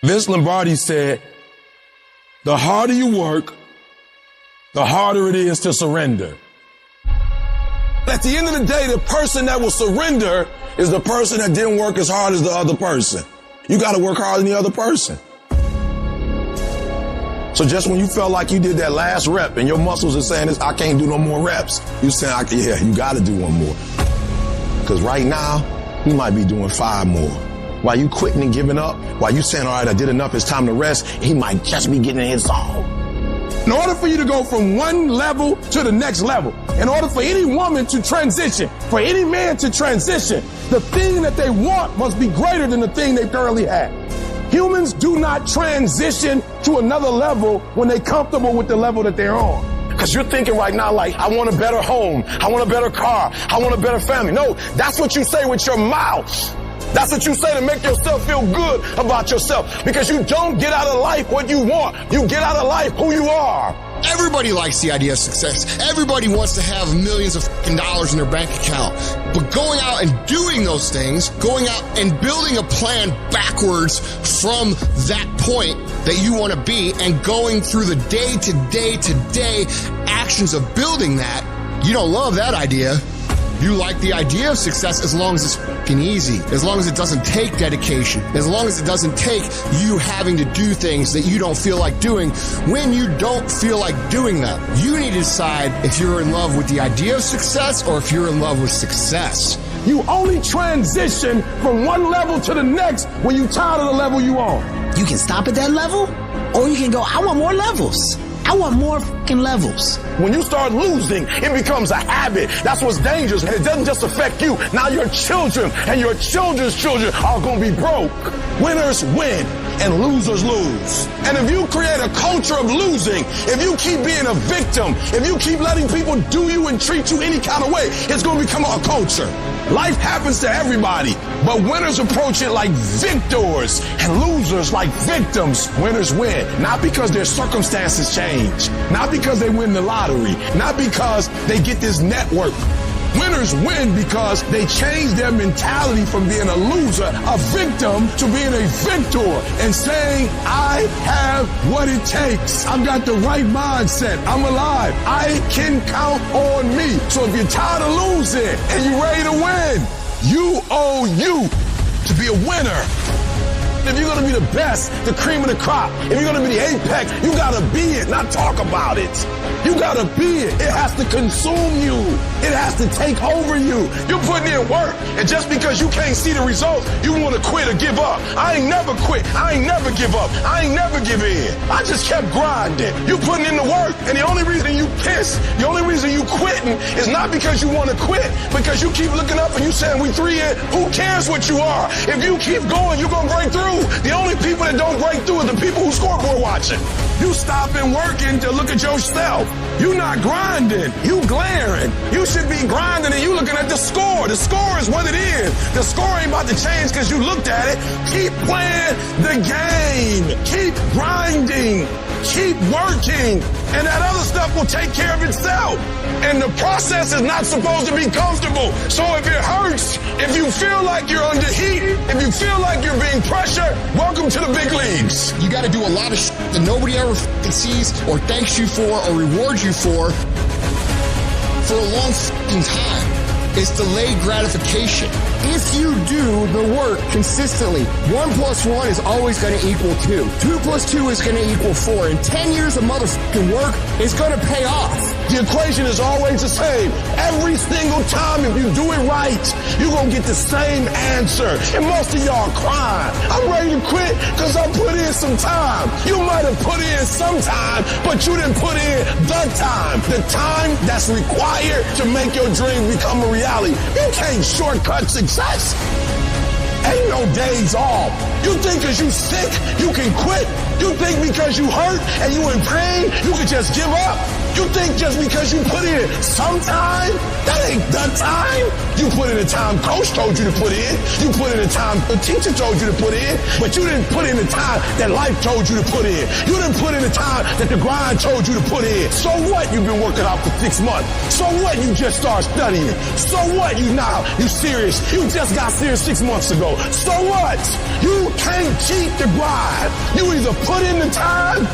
Vince Lombardi said, the harder you work, the harder it is to surrender. At the end of the day, the person that will surrender is the person that didn't work as hard as the other person. You got to work harder than the other person. So just when you felt like you did that last rep and your muscles are saying, I can't do no more reps, you saying, yeah, you got to do one more. Because right now, you might be doing 5 more. While you quitting and giving up, while you saying, all right, I did enough, it's time to rest, he might just be getting in his zone. In order for you to go from one level to the next level, in order for any woman to transition, for any man to transition, the thing that they want must be greater than the thing they currently have. Humans do not transition to another level when they're comfortable with the level that they're on. Because you're thinking right now, like, I want a better home, I want a better car, I want a better family. No, that's what you say with your mouth. That's what you say to make yourself feel good about yourself. Because you don't get out of life what you want. You get out of life who you are. Everybody likes the idea of success. Everybody wants to have millions of dollars in their bank account. But going out and doing those things, going out and building a plan backwards from that point that you want to be and going through the day-to-day actions of building that, you don't love that idea. You like the idea of success as long as it's fucking easy, as long as it doesn't take dedication, as long as it doesn't take you having to do things that you don't feel like doing when you don't feel like doing them. You need to decide if you're in love with the idea of success or if you're in love with success. You only transition from one level to the next when you're tired of the level you on. You can stop at that level, or you can go, I want more levels. I want more fucking levels. When you start losing, it becomes a habit. That's what's dangerous. And it doesn't just affect you. Now your children and your children's children are going to be broke. Winners win and losers lose. And if you create a culture of losing, if you keep being a victim, if you keep letting people do you and treat you any kind of way, it's going to become a culture. Life happens to everybody, but winners approach it like victors and losers like victims. Winners win, not because their circumstances change, not because they win the lottery, not because they get this network. Winners win because they change their mentality from being a loser, a victim, to being a victor and saying, I have what it takes. I've got the right mindset. I'm alive. I can count on me. So if you're tired of losing and you're ready to win, you owe you to be a winner. If you're going to be the best, the cream of the crop, if you're going to be the apex, you got to be it, not talk about it. You got to be it. It has to consume you. It has to take over you. You're putting in work, and just because you can't see the results, you want to quit or give up. I ain't never quit. I ain't never give up. I ain't never give in. I just kept grinding. You putting in the work, and the only reason you pissed, the only reason you quitting is not because you want to quit, because you keep looking up and you saying, we 3 in. Who cares what you are? If you keep going, you're going to break through. The only people that don't break through are the people who scoreboard watching. You stopping working to look at yourself. You not grinding. You glaring. You should be grinding and you looking at the score. The score is what it is. The score ain't about to change because you looked at it. Keep playing the game. Keep grinding. Keep working. And that other stuff will take care of itself. And the process is not supposed to be comfortable. So if it hurts, if you feel like you're under heat, if you feel like you're being pressured, welcome to the big leagues. You got to do a lot of shit that nobody ever sees or thanks you for or rewards you for a long time. It's delayed gratification. If you do the work consistently, 1 + 1 is always going to equal 2. 2 + 2 is going to equal 4. And 10 years of motherfucking work is going to pay off. The equation is always the same. Every single time, if you do it right, you're going to get the same answer. And most of y'all crying. I'm ready to quit because I put in some time. You might have put in some time, but you didn't put in the time. The time that's required to make your dream become a reality. You can't shortcut success. Ain't no days off. You think because you sick, you can quit? You think because you hurt and you in pain, you can just give up? You think just because you put in some time, that ain't the time. You put in the time coach told you to put in. You put in the time the teacher told you to put in. But you didn't put in the time that life told you to put in. You didn't put in the time that the grind told you to put in. So what? You've been working out for 6 months. So what? You just started studying. So what? You serious. You just got serious 6 months ago. So what? You can't cheat the grind. You either put in the time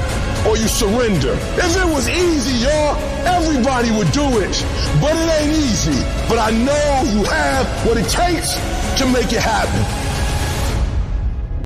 or you surrender. If it was easy, y'all, everybody would do it. But it ain't easy. But I know you have what it takes to make it happen.